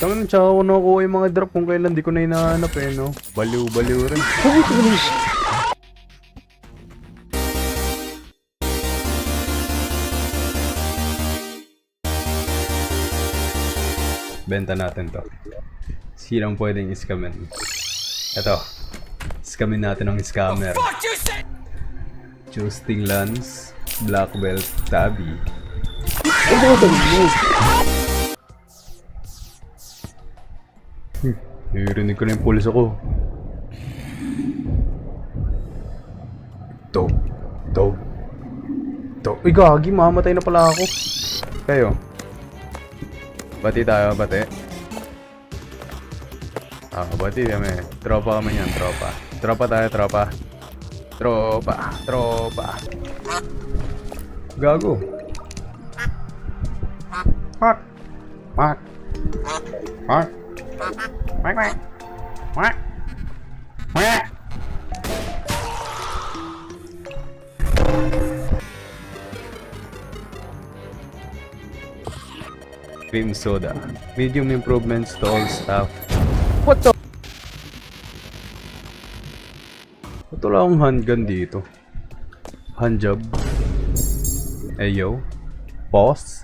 Tangan, tsaka ako nakuha yung mga drop kung kailan di ko na hinahanap eh, no? Baliw-baliw rin. Benta natin to. Sinong pwedeng iskamin? Ito. Iskamin natin ang scammer. Jousting Lance, Black Belt, Tabi. Narinig ko na yung pulso ko. Dog. Dog. Dog. Uy, gagi, mamatay na pala ako. Kayo. Bati tayo, bati. Bati kami. Tropa kami yan, tropa. Tropa tayo, tropa. Tropa, tropa. Gago. Mark. Mark. Mark. Mark, Mark. Mark. Mark. Cream soda. Medium improvements to all staff. What the? Ito lang ang handgun dito. Handjob. Ayo. Boss.